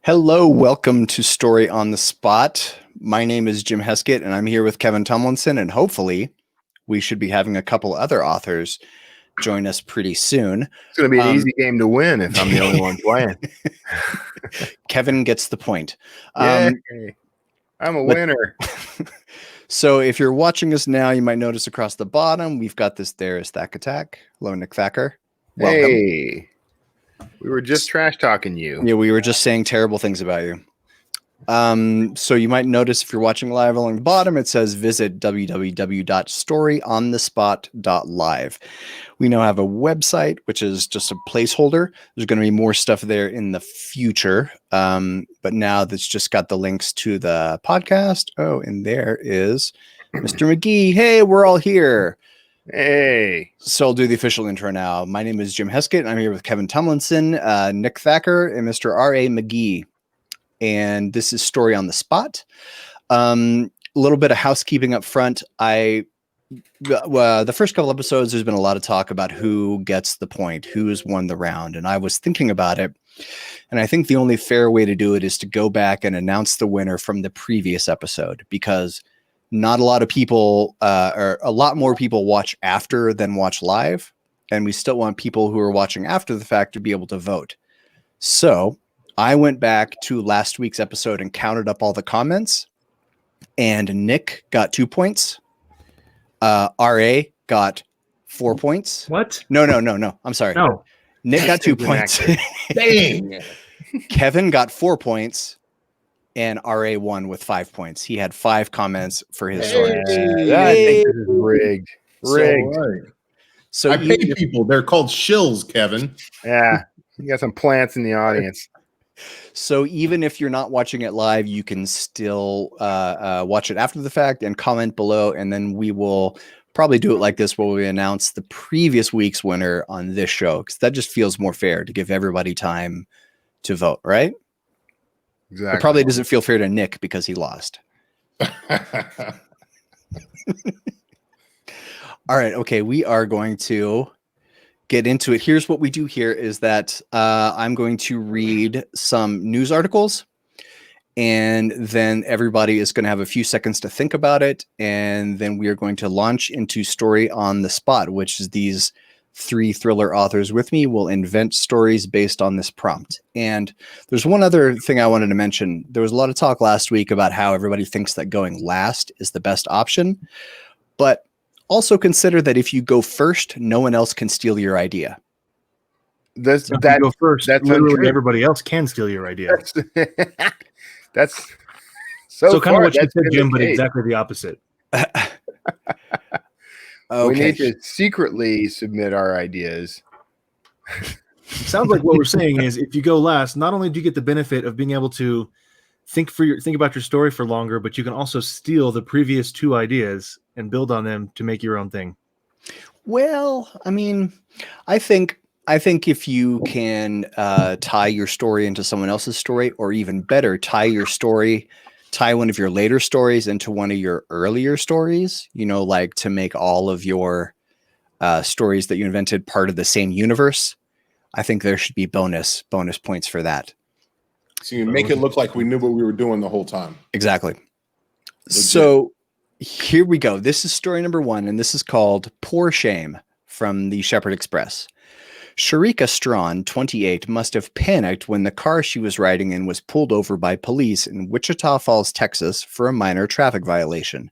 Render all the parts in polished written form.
Hello, welcome to Story on the Spot. My name is Jim Heskett, and I'm here with Kevin Tumlinson, and hopefully we should be having a couple other authors join us pretty soon. It's going to be an easy game to win if I'm the only one playing. Kevin gets the point. I'm a winner. So if you're watching us now, you might notice across the bottom, we've got this there is Thacker. Hello, Nick Thacker. Welcome. Hey, we were just trash talking you. Yeah, we were just saying terrible things about you. So you might notice if you're watching live along the bottom, it says visit www.storyonthespot.live. We now have a website, which is just a placeholder. There's going to be more stuff there in the future. But now that's just got the links to the podcast. Oh, and there is Mr. McGee. Hey, we're all here. Hey. So I'll do the official intro now. My name is Jim Heskett, and I'm here with Kevin Tumlinson, Nick Thacker, and Mr. R.A. McGee. And this is Story on the Spot. A little bit of housekeeping up front. The first couple episodes, there's been a lot of talk about who gets the point, who's won the round. And I was thinking about it. And I think the only fair way to do it is to go back and announce the winner from the previous episode, because not a lot of people, or a lot more people watch after than watch live. And we still want people who are watching after the fact to be able to vote. So I went back to last week's episode and counted up all the comments, and Nick got 2 points. RA got 4 points. What? No. I'm sorry. No. Nick got 2 points. Dang. Kevin got 4 points, and RA won with 5 points. He had 5 comments for his story. I think this is rigged. So I pay people. They're called shills, Kevin. Yeah. You got some plants in the audience. So even if you're not watching it live, you can still watch it after the fact and comment below. And then we will probably do it like this, where we announce the previous week's winner on this show, because that just feels more fair to give everybody time to vote, right? Exactly. It probably doesn't feel fair to Nick because he lost. All right. Okay. We are going to get into it. Here's what we do here is that I'm going to read some news articles, and then everybody is going to have a few seconds to think about it. And then we are going to launch into Story on the Spot, which is these 3 thriller authors with me will invent stories based on this prompt. And there's one other thing I wanted to mention. There was a lot of talk last week about how everybody thinks that going last is the best option, but also consider that if you go first, no one else can steal your idea. If you go first, that's literally untrue. Everybody else can steal your idea. That's so kind of what you said, Jim, but exactly the opposite. Okay. We need to secretly submit our ideas. Sounds like what we're saying is, if you go last, not only do you get the benefit of being able to think about your story for longer, but you can also steal the previous 2 ideas and build on them to make your own thing. Well, I mean, I think if you can tie your story into someone else's story, or even better, tie one of your later stories into one of your earlier stories, like to make all of your stories that you invented part of the same universe, I think there should be bonus points for that. So you make it look like we knew what we were doing the whole time. Exactly. Legit. So here we go. This is story number 1, and this is called Poor Shame from the Shepherd Express. Sharika Strawn, 28, must have panicked when the car she was riding in was pulled over by police in Wichita Falls, Texas, for a minor traffic violation.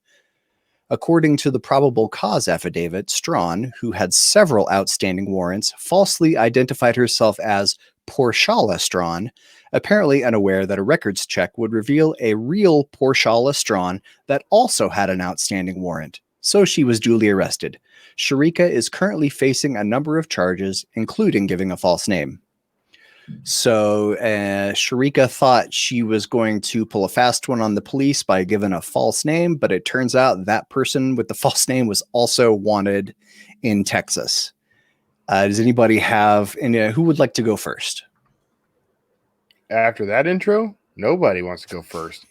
According to the probable cause affidavit, Strawn, who had several outstanding warrants, falsely identified herself as Porshala Strawn, apparently unaware that a records check would reveal a real Porshala Strawn that also had an outstanding warrant. So she was duly arrested. Sharika is currently facing a number of charges, including giving a false name. So Sharika thought she was going to pull a fast one on the police by giving a false name, but it turns out that person with the false name was also wanted in Texas. Does anybody have who would like to go first? After that intro, nobody wants to go first.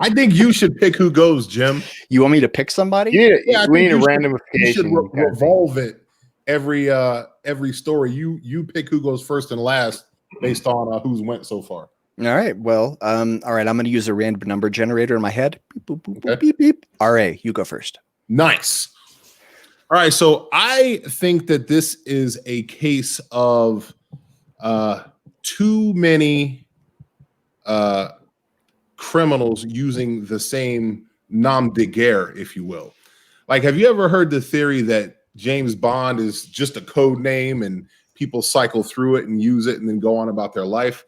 I think you should pick who goes, Jim. You want me to pick somebody? Yeah, we need a randomification. You should revolve it every story. You pick who goes first and last, based on who's went so far. All right. Well, all right. I'm going to use a random number generator in my head. Beep, boop, boop, Okay. boop, beep, beep. RA, you go first. Nice. All right. So I think that this is a case of too many criminals using the same nom de guerre, if you will. Like, have you ever heard the theory that James Bond is just a code name and people cycle through it and use it and then go on about their life?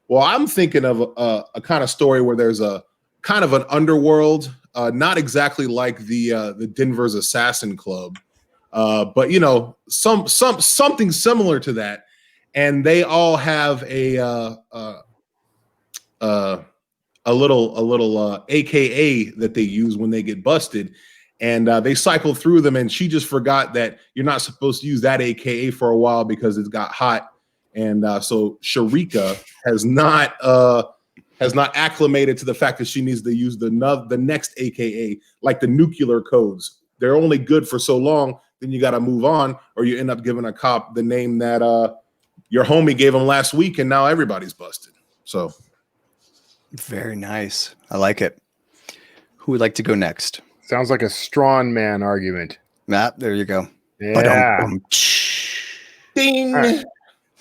Well, I'm thinking of a kind of story where there's a kind of an underworld, not exactly like the Denver's Assassin Club, but you know, something similar to that, and they all have a little AKA that they use when they get busted, and they cycle through them. And she just forgot that you're not supposed to use that AKA for a while because it got hot, and so Sharika has not acclimated to the fact that she needs to use the next AKA, like the nuclear codes. They're only good for so long, then you got to move on, or you end up giving a cop the name that your homie gave him last week, and now everybody's busted. So. Very nice. I like it. Who would like to go next? Sounds like a strong man argument. There you go. Yeah. Ba-dum-bum. Ding. Right.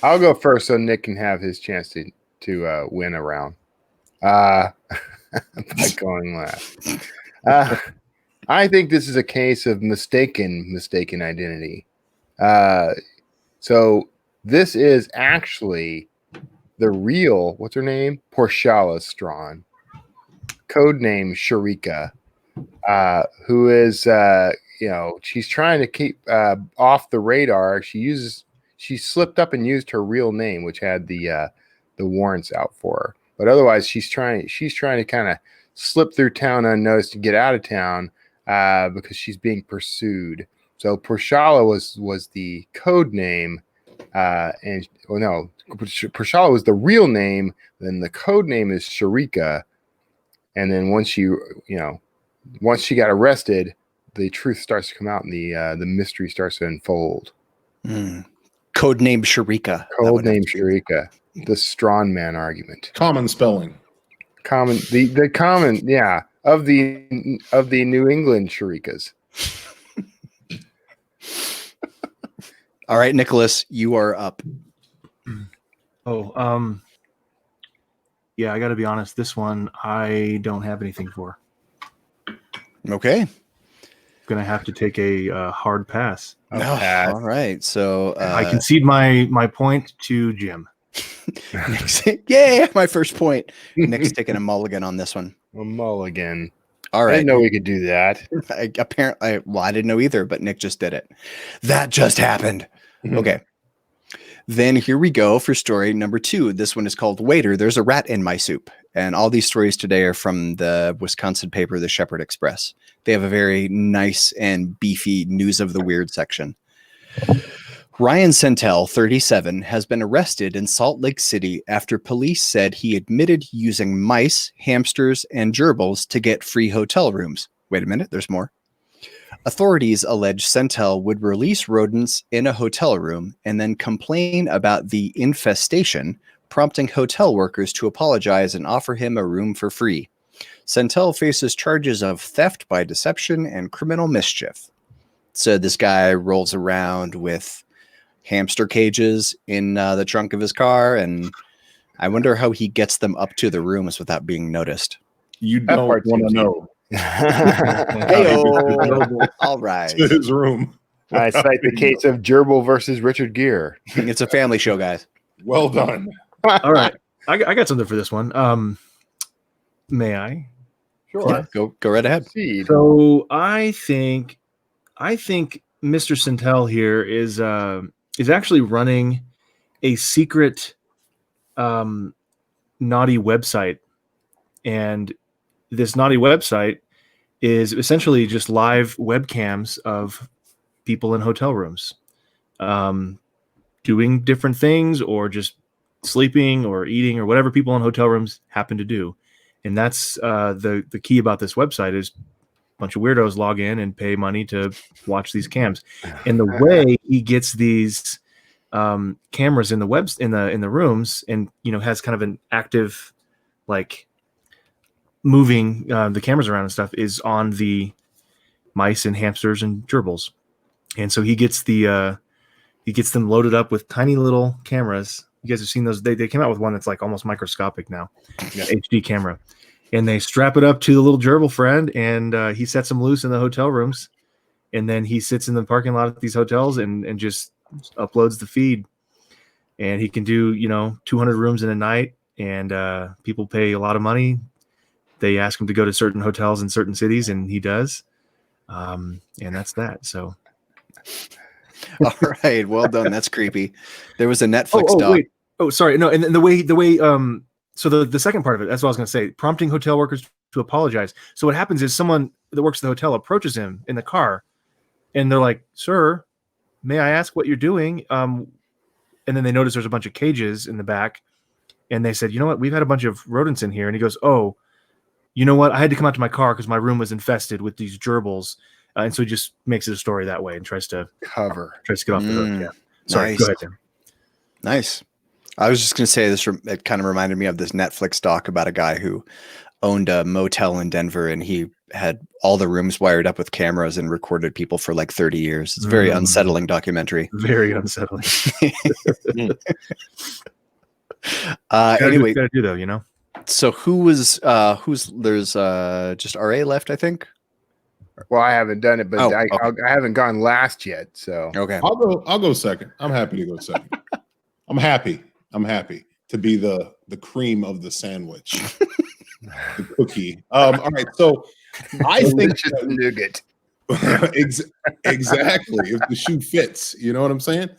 I'll go first so Nick can have his chance to win a round. By going last. I think this is a case of mistaken identity. So this is actually the real, what's her name? Porchala Strawn, code name Sharika, who is, she's trying to keep off the radar. She slipped up and used her real name, which had the warrants out for her. But otherwise, she's trying to kind of slip through town unnoticed to get out of town because she's being pursued. So Porchala was the code name, Porchala was the real name. Then the code name is Sharika, and then once she got arrested, the truth starts to come out, and the mystery starts to unfold. Code name Sharika. Code name Sharika. The strong man argument. Common spelling. The common, yeah, of the New England Sharikas. All right, Nicholas, you are up. Yeah, I got to be honest. This one I don't have anything for. Okay. Gonna have to take a hard pass. All right. So I concede my point to Jim. Nick's, yay, my first point. Nick's taking a mulligan on this one. A mulligan. All right. I didn't know we could do that. Apparently, I didn't know either, but Nick just did it. That just happened. Okay. Then here we go for story number 2. This one is called Waiter, There's a Rat in My Soup. And all these stories today are from the Wisconsin paper, the Shepherd Express. They have a very nice and beefy news of the weird section. Ryan Centel, 37, has been arrested in Salt Lake City after police said he admitted using mice, hamsters, and gerbils to get free hotel rooms. Wait a minute, there's more. Authorities allege Centel would release rodents in a hotel room and then complain about the infestation, prompting hotel workers to apologize and offer him a room for free. Centel faces charges of theft by deception and criminal mischief. So this guy rolls around with hamster cages in the trunk of his car, and I wonder how he gets them up to the rooms without being noticed. You don't want to know. Hey-o. All right. To his room. I cite the case of Gerbil versus Richard Gere. It's a family show, guys. Well done. All right, I got something for this one. May I? Sure. Yeah, go right ahead. Proceed. So I think Mr. Centel here is actually running a secret naughty website, and this naughty website is essentially just live webcams of people in hotel rooms doing different things, or just sleeping or eating or whatever people in hotel rooms happen to do. And that's the key about this website is a bunch of weirdos log in and pay money to watch these cams. And the way he gets these cameras in the rooms, and has kind of an active, like, moving the cameras around and stuff, is on the mice and hamsters and gerbils. And so he gets them loaded up with tiny little cameras. You guys have seen those. They came out with one that's like almost microscopic now, HD camera, and they strap it up to the little gerbil friend, and he sets them loose in the hotel rooms, and then he sits in the parking lot at these hotels and just uploads the feed. And he can do 200 rooms in a night, and people pay a lot of money. They ask him to go to certain hotels in certain cities, and he does. And that's that. So. All right, well done. That's creepy. There was a Netflix doc. Wait. Oh, sorry. No, and the way so the second part of it, that's what I was going to say, prompting hotel workers to apologize. So what happens is someone that works at the hotel approaches him in the car, and they're like, "Sir, may I ask what you're doing?" And then they notice there's a bunch of cages in the back, and they said, "You know what? We've had a bunch of rodents in here." And he goes, "Oh, you know what? I had to come out to my car because my room was infested with these gerbils." And so he just makes it a story that way and tries to get off the hook. Yeah. Sorry, Nice. go ahead, Tim. Nice. I was just going to say this. It kind of reminded me of this Netflix doc about a guy who owned a motel in Denver, and he had all the rooms wired up with cameras and recorded people for like 30 years. It's a very unsettling documentary. Very unsettling. Anyway, gotta do though, So there's just RA left, I think. Well, I haven't done it, but Oh, I okay. I haven't gone last yet. So Okay. I'll go second. I'm happy to go second. I'm happy to be the cream of the sandwich, the cookie. All right, so I think delicious nougat. exactly, if the shoe fits, you know what I'm saying?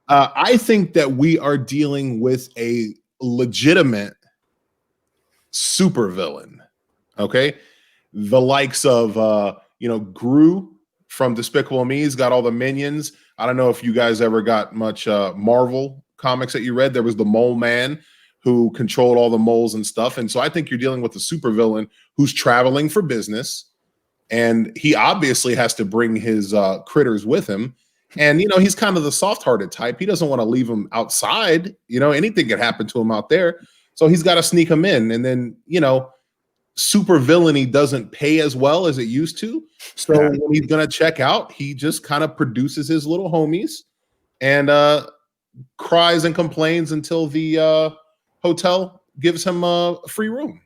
I think that we are dealing with a legitimate supervillain. Okay, the likes of Gru from Despicable Me. He's got all the minions. I don't know if you guys ever got much Marvel comics that you read. There was the Mole Man who controlled all the moles and stuff. And so I think you're dealing with a supervillain who's traveling for business, and he obviously has to bring his critters with him. And he's kind of the soft-hearted type. He doesn't want to leave them outside. Anything could happen to him out there. So he's got to sneak them in. And then super villainy doesn't pay as well as it used to. So when he's gonna check out, he just kind of produces his little homies and cries and complains until the hotel gives him a free room.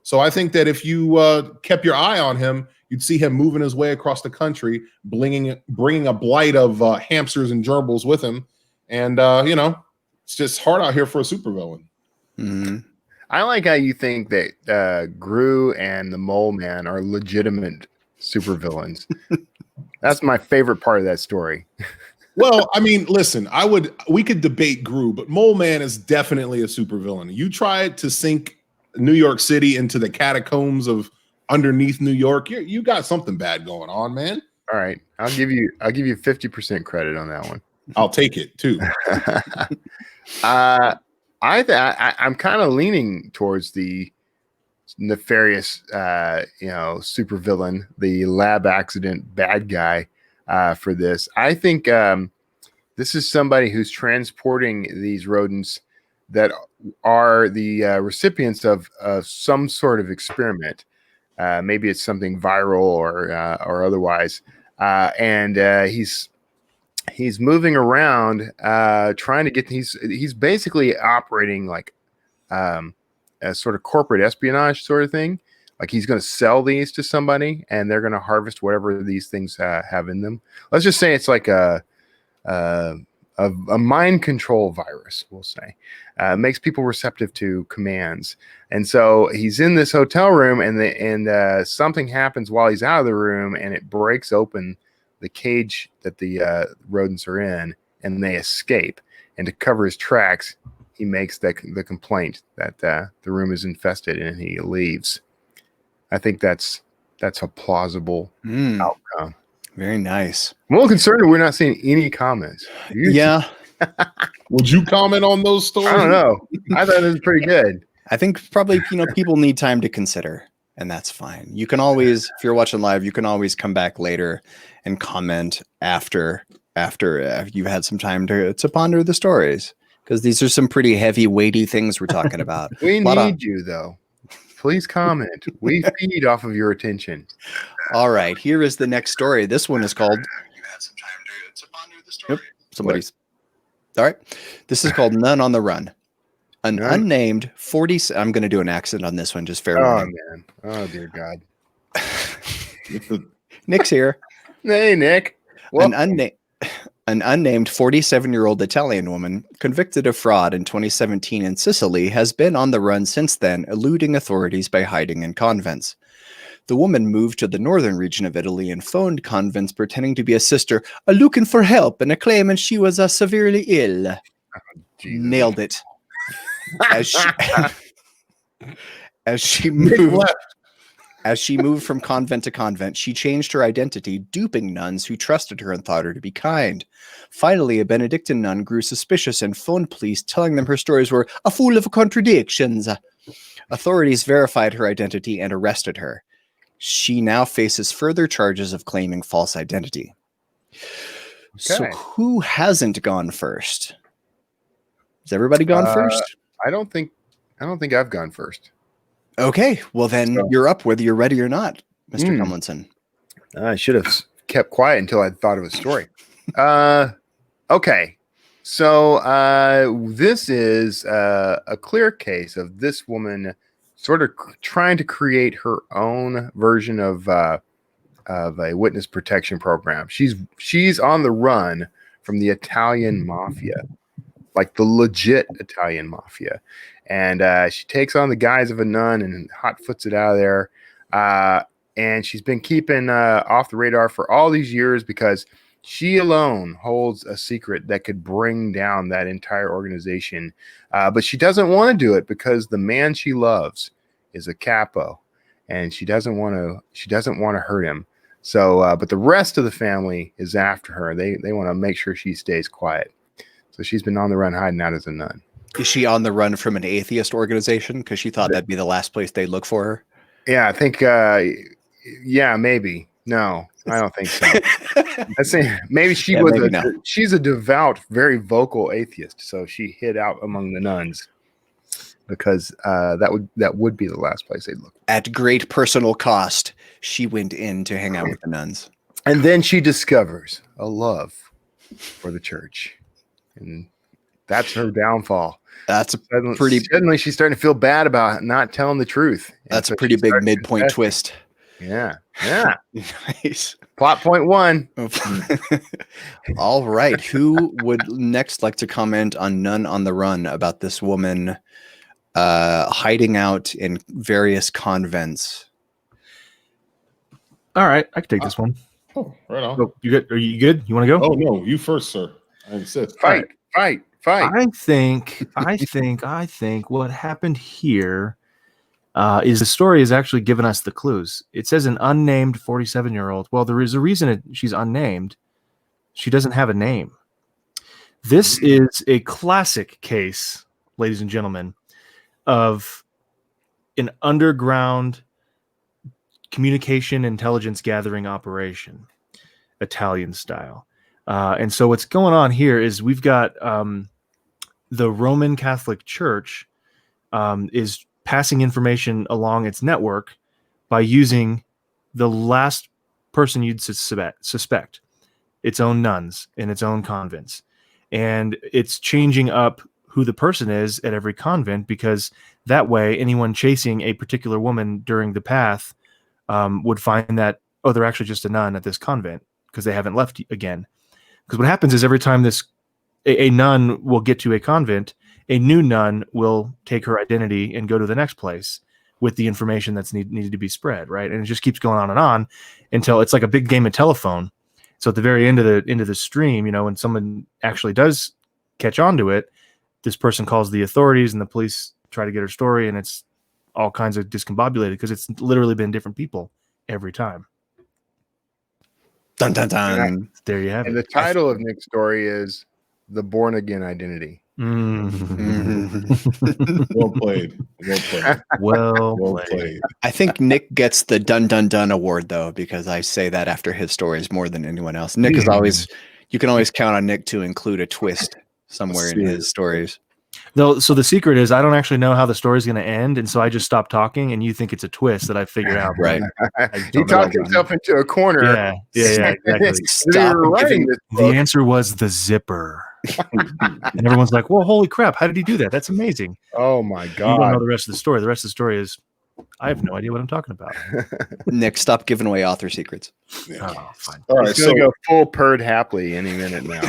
So I think that if you kept your eye on him, you'd see him moving his way across the country, bringing a blight of hamsters and gerbils with him. And it's just hard out here for a supervillain. Mm-hmm. I like how you think that Gru and the Mole Man are legitimate supervillains. That's my favorite part of that story. Well, I mean, listen, we could debate Gru, but Mole Man is definitely a supervillain. You tried to sink New York City into the catacombs of underneath New York. You got something bad going on, man. All right, I'll give you 50% credit on that one. I'll take it too. I'm kind of leaning towards the nefarious, supervillain, the lab accident bad guy for this. I think this is somebody who's transporting these rodents that are the recipients of some sort of experiment. Maybe it's something viral or otherwise, and he's moving around trying to get he's basically operating like a sort of corporate espionage sort of thing. Like he's going to sell these to somebody and they're going to harvest whatever these things have in them. Let's just say it's like a mind control virus, we'll say. Makes people receptive to commands. And so he's in this hotel room and something happens while he's out of the room and it breaks open the cage that the rodents are in, and they escape. And to cover his tracks, he makes the complaint that the room is infested, and he leaves. I think that's a plausible outcome. Very nice. I'm a little concerned that we're not seeing any comments. Yeah. Would you comment on those stories? I don't know. I thought it was pretty good. I think probably, people need time to consider, and that's fine. You can always, if you're watching live, you can always come back later and comment after after you've had some time to ponder the stories, because these are some pretty heavy, weighty things we're talking about. We need you, though. Please comment. We feed off of your attention. All right, here is the next story. This one is called. You had some time to ponder the story. Yep, somebody's. All right, this is called None on the Run. An unnamed 40. I'm going to do an accent on this one. Just fair warning. Man. Oh dear God. Nick's here. Hey, Nick. An unnamed 47-year-old Italian woman convicted of fraud in 2017 in Sicily has been on the run since then, eluding authorities by hiding in convents. The woman moved to the northern region of Italy and phoned convents pretending to be a sister, looking for help and claiming she was severely ill. Nailed it. As she moved from convent to convent, she changed her identity, duping nuns who trusted her and thought her to be kind. Finally, a Benedictine nun grew suspicious and phoned police, telling them her stories were full of contradictions. Authorities verified her identity and arrested her. She now faces further charges of claiming false identity. Okay. So who hasn't gone first? Has everybody gone first? I don't think I've gone first. Okay, well then you're up whether you're ready or not, Mr. Tumlinson. I should have kept quiet until I thought of a story. Okay, so this is a clear case of this woman sort of trying to create her own version of a witness protection program. She's on the run from the Italian mafia, like the legit Italian mafia. And she takes on the guise of a nun and hot foots it out of there. And she's been keeping off the radar for all these years because she alone holds a secret that could bring down that entire organization. But she doesn't want to do it because the man she loves is a capo, and she doesn't want to hurt him. So, but the rest of the family is after her. They want to make sure she stays quiet. So she's been on the run, hiding out as a nun. Is she on the run from an atheist organization because she thought that'd be the last place they'd look for her? Yeah, I think. Yeah, maybe. No, I don't think so. I say maybe she was. She's a devout, very vocal atheist, so she hid out among the nuns because that would be the last place they'd look. At great personal cost, she went in to hang out with the nuns, and then she discovers a love for the church, and that's her downfall. That's suddenly she's starting to feel bad about not telling the truth. That's a pretty big midpoint twist. Yeah. Nice. Plot point 1. All right. Who would next like to comment on None on the Run about this woman hiding out in various convents? All right, I can take this one. Oh, right on. So, you good? Are you good? You want to go? Oh no, you first, sir. I insist. Fight. I think what happened here is the story has actually given us the clues. It says an unnamed 47-year-old. Well, there is a reason she's unnamed. She doesn't have a name. This is a classic case, ladies and gentlemen, of an underground communication intelligence gathering operation, Italian style. And so what's going on here is we've got the Roman Catholic Church is passing information along its network by using the last person you'd suspect, its own nuns in its own convents. And it's changing up who the person is at every convent because that way anyone chasing a particular woman during the path would find that, oh, they're actually just a nun at this convent because they haven't left again. Because what happens is every time a nun will get to a convent, a new nun will take her identity and go to the next place with the information that's needed to be spread, right? And it just keeps going on until it's like a big game of telephone. So at the very end of the stream, when someone actually does catch on to it, this person calls the authorities and the police try to get her story, and it's all kinds of discombobulated because it's literally been different people every time. Dun, dun, dun. There you have it. And the title of Nick's story is The Born Again Identity. Well played. Well played. I think Nick gets the dun dun dun award though, because I say that after his stories more than anyone else. Nick is always, You can always count on Nick to include a twist somewhere in his stories. Though, so the secret is I don't actually know how the story's going to end, and so I just stop talking, and you think it's a twist that I figured out. Right. He talked himself into a corner. Yeah, exactly. Stop giving The answer was the zipper. And everyone's like, well, holy crap, how did he do that? That's amazing. Oh my You don't know god! the rest of the story. The rest of the story is I have no idea what I'm talking about. Nick, stop giving away author secrets. Yeah. Oh, fine. All right, He's gonna go full Perd Hapley any minute now.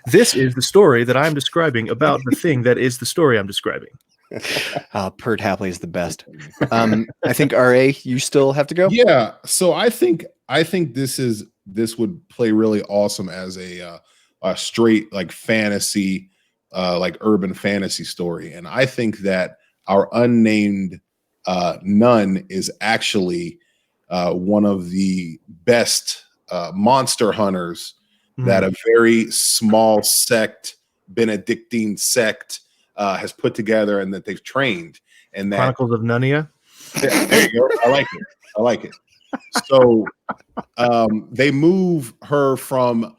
This is the story that I'm describing about the thing that is the story I'm describing. Perd Hapley is the best. I think RA, you still have to go. Yeah, so I think this would play really awesome as a straight like fantasy, like urban fantasy story, and I think that our unnamed nun is actually one of the best monster hunters that a very small sect, Benedictine sect, has put together and that they've trained. And that Chronicles of Nunia. Yeah, there you go. I like it. So they move her from,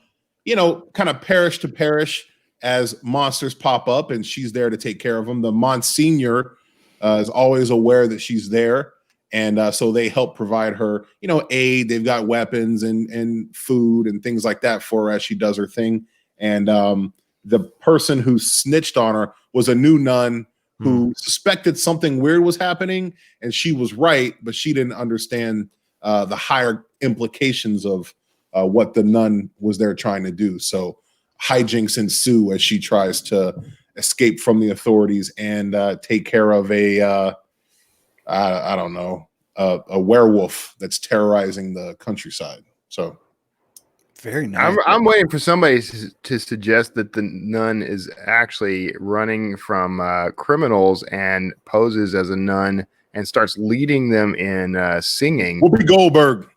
kind of parish to parish as monsters pop up, and she's there to take care of them. The Monsignor is always aware that she's there. And so they help provide her, aid. They've got weapons and food and things like that for her as she does her thing. And the person who snitched on her was a new nun who suspected something weird was happening. And she was right, but she didn't understand the higher implications of what the nun was there trying to do. So hijinks ensue as she tries to escape from the authorities and take care of I don't know, a werewolf that's terrorizing the countryside. So very nice. I'm waiting for somebody to suggest that the nun is actually running from criminals and poses as a nun and starts leading them in singing. Whoopi Goldberg.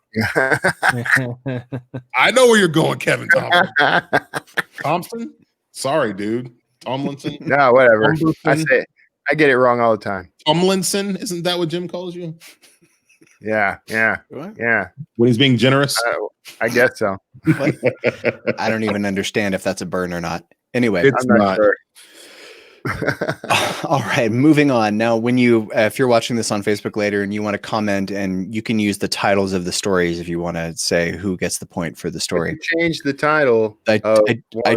I know where you're going, Kevin Thompson. Sorry, dude. Tomlinson. No, whatever. Tumlinson? I get it wrong all the time. Tomlinson, isn't that what Jim calls you? Yeah. When he's being generous. I guess so. I don't even understand if that's a burn or not. Anyway, It's not. Sure. All right, moving on. Now, when if you're watching this on Facebook later and you want to comment, and you can use the titles of the stories if you want to say who gets the point for the story. Change the title. I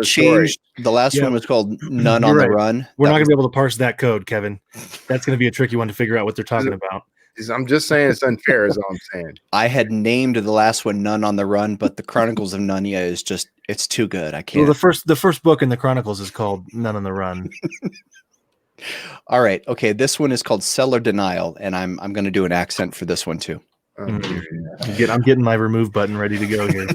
changed. The last one was called None on the Run. We're not going to be able to parse that code, Kevin. That's going to be a tricky one to figure out what they're talking about. I'm just saying it's unfair is all I'm saying. I had named the last one None on the Run, but the Chronicles of Nunia is just, it's too good. I can't. Well, the first book in the Chronicles is called None on the Run. All right. Okay. This one is called Cellar Denial, and I'm going to do an accent for this one too. I'm getting my remove button ready to go here.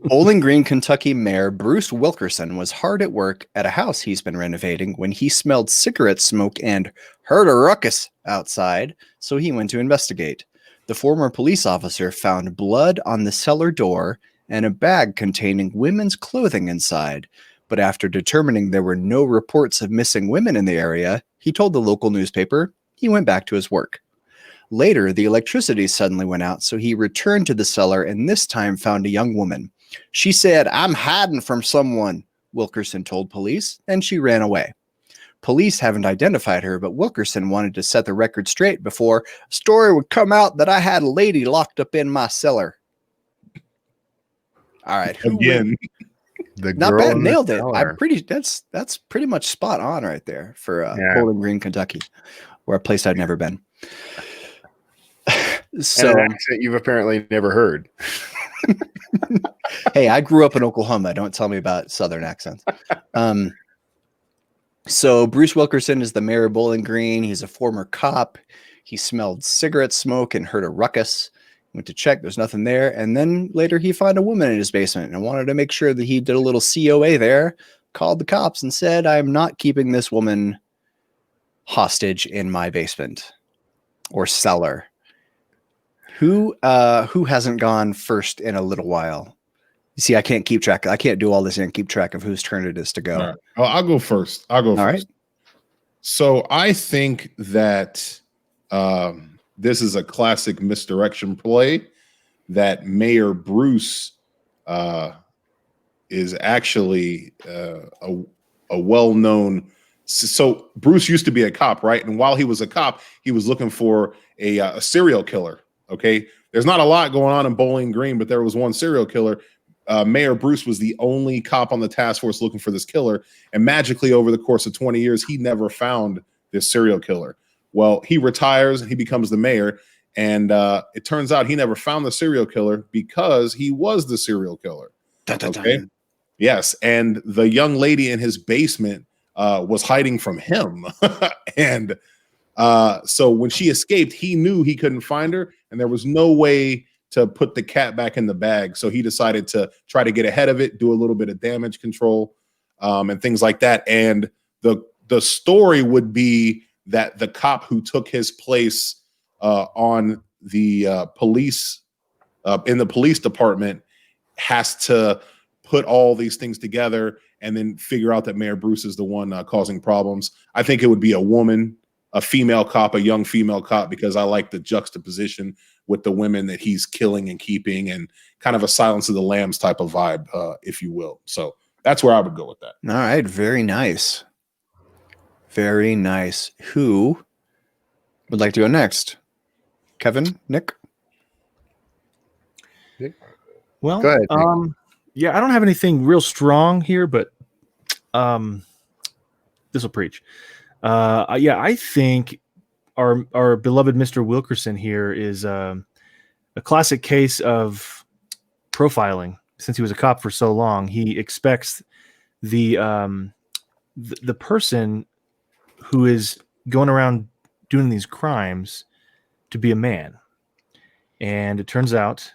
Bowling Green, Kentucky Mayor Bruce Wilkerson was hard at work at a house he's been renovating when he smelled cigarette smoke and heard a ruckus outside, so he went to investigate. The former police officer found blood on the cellar door and a bag containing women's clothing inside. But after determining there were no reports of missing women in the area, he told the local newspaper he went back to his work. Later, the electricity suddenly went out, so he returned to the cellar and this time found a young woman. She said, "I'm hiding from someone," Wilkerson told police, and she ran away. Police haven't identified her, but Wilkerson wanted to set the record straight before a story would come out that I had a lady locked up in my cellar. All right. Again. Not bad. Nailed it. That's pretty much spot on right there for Bowling Green, Kentucky, where a place I'd never been. So an accent you've apparently never heard. Hey, I grew up in Oklahoma. Don't tell me about Southern accents. So Bruce Wilkerson is the mayor of Bowling Green. He's a former cop. He smelled cigarette smoke and heard a ruckus. Went to check. There's nothing there. And then later he found a woman in his basement and wanted to make sure that he did a little COA there. Called the cops and said, "I'm not keeping this woman hostage in my basement or cellar." Who hasn't gone first in a little while? You see, I can't keep track. I can't do all this and keep track of whose turn it is to go. All right. I'll go first. All right. So I think that this is a classic misdirection play that Mayor Bruce is actually a well-known. So Bruce used to be a cop, right? And while he was a cop, he was looking for a serial killer. Okay, there's not a lot going on in Bowling Green, but there was one serial killer. Mayor Bruce was the only cop on the task force looking for this killer, and magically over the course of 20 years, he never found this serial killer. Well, he retires and he becomes the mayor, and it turns out he never found the serial killer because he was the serial killer. Dun, dun, Okay. dun. Yes, and the young lady in his basement was hiding from him, and so when she escaped, he knew he couldn't find her, and there was no way to put the cat back in the bag. So he decided to try to get ahead of it, do a little bit of damage control, and things like that. And the story would be that the cop who took his place on the police in the police department has to put all these things together and then figure out that Mayor Bruce is the one causing problems. I think it would be a woman, a female cop, a young female cop, because I like the juxtaposition with the women that he's killing and keeping, and kind of a Silence of the Lambs type of vibe, if you will. So that's where I would go with that. All right. Very nice. Very nice. Who would like to go next? Kevin? Nick? Well, Go ahead, Nick. Yeah, I don't have anything real strong here, but this will preach. Yeah, I think our beloved Mr. Wilkerson here is a classic case of profiling. Since he was a cop for so long, he expects the person who is going around doing these crimes to be a man. And it turns out,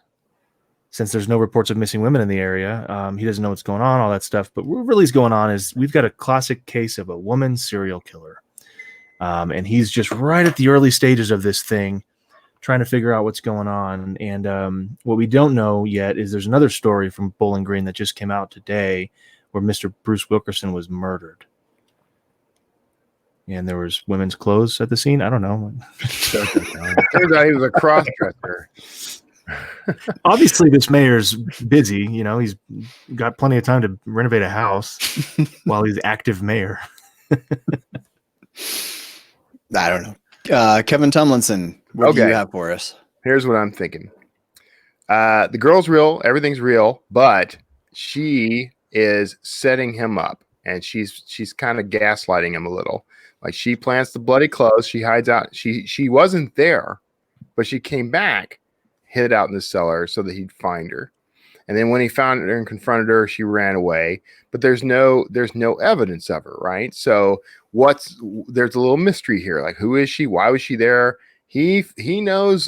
since there's no reports of missing women in the area, he doesn't know what's going on, all that stuff. But what really is going on is we've got a classic case of a woman serial killer. And he's just right at the early stages of this thing, trying to figure out what's going on. And what we don't know yet is there's another story from Bowling Green that just came out today where Mr. Bruce Wilkerson was murdered. And there was women's clothes at the scene. I don't know. Turns out he was a cross-dresser. Obviously, this mayor's busy. You know, he's got plenty of time to renovate a house while he's active mayor. I don't know. Kevin Tumlinson, what do you Okay. have for us? Here's what I'm thinking. The girl's real, everything's real, but she is setting him up, and she's kind of gaslighting him a little. Like, she plants the bloody clothes, she hides out. She wasn't there, but she came back, hid out in the cellar so that he'd find her. And then when he found her and confronted her, she ran away. But there's no evidence of her, right? So there's a little mystery here. Like, who is she? Why was she there? He knows,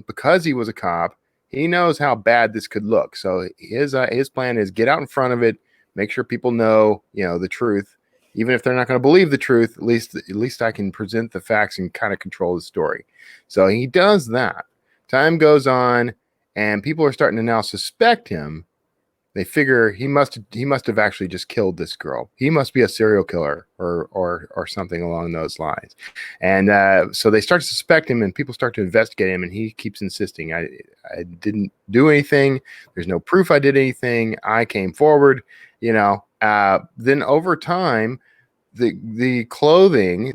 because he was a cop, he knows how bad this could look. So his plan is get out in front of it, make sure people know, the truth. Even if they're not going to believe the truth, at least I can present the facts and kind of control the story. So he does that. Time goes on, and people are starting to now suspect him. They figure he must have actually just killed this girl. He must be a serial killer or something along those lines. And so they start to suspect him, and people start to investigate him, and he keeps insisting, I didn't do anything. There's no proof I did anything. I came forward, Then over time, the clothing,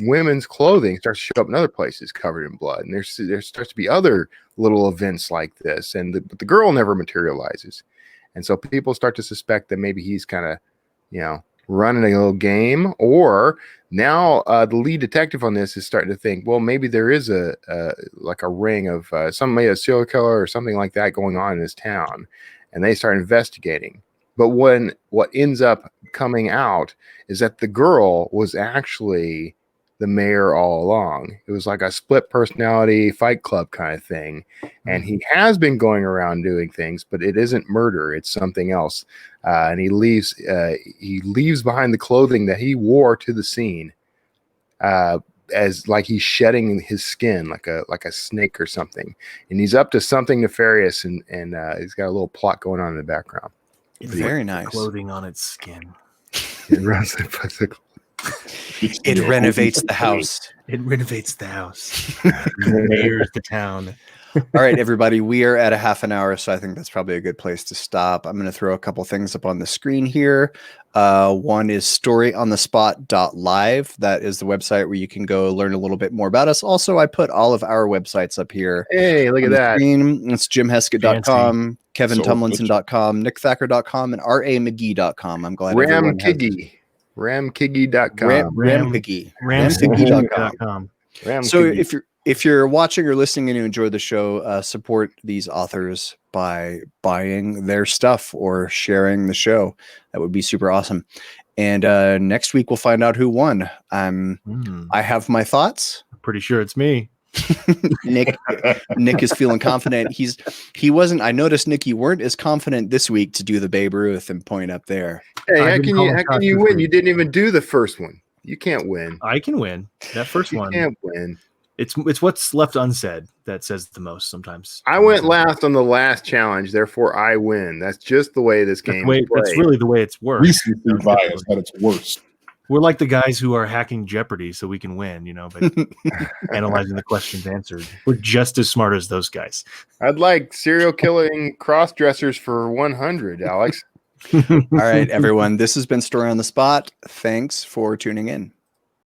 women's clothing starts to show up in other places covered in blood. And there starts to be other little events like this. But the girl never materializes. And so people start to suspect that maybe he's kind of, running a little game. Or now the lead detective on this is starting to think, well, maybe there is a ring of a serial killer or something like that going on in this town. And they start investigating. But what ends up coming out is that the girl was actually the mayor all along. It was like a split personality Fight Club kind of thing. And he has been going around doing things, but it isn't murder. It's something else. And he leaves behind the clothing that he wore to the scene, as like he's shedding his skin like a snake or something. And he's up to something nefarious, and he's got a little plot going on in the background. Very nice. Clothing on its skin. It runs the bicycle. It renovates the house. It renovates the house. Mayors the town. All right, everybody, we are at a half an hour, so I think that's probably a good place to stop. I'm going to throw a couple things up on the screen here. One is storyonthespot.live. That is the website where you can go learn a little bit more about us. Also, I put all of our websites up here. Hey, look at that. Screen. It's jimheskett.com, kevintumlinson.com, nickthacker.com, and ramcgee.com. I'm glad everyone has Ramkiggy.com. Ramcgee.com. So Ramkiggy. if you're watching or listening and you enjoy the show, support these authors by buying their stuff or sharing the show. That would be super awesome. And next week we'll find out who won. I have my thoughts. I'm pretty sure it's me. Nick is feeling confident. He wasn't. I noticed, Nick, you weren't as confident this week to do the Babe Ruth and point up there. Hey, how can you win? You didn't even do the first one. You can't win. I can win. That first one. You can't win. It's what's left unsaid that says the most sometimes. I went last on the last challenge, therefore I win. That's just the way this game is played. That's really the way it's worked. Recency bias at its worst. We're like the guys who are hacking Jeopardy so we can win, but analyzing the questions answered. We're just as smart as those guys. I'd like serial killing cross-dressers for 100, Alex. All right, everyone. This has been Story on the Spot. Thanks for tuning in.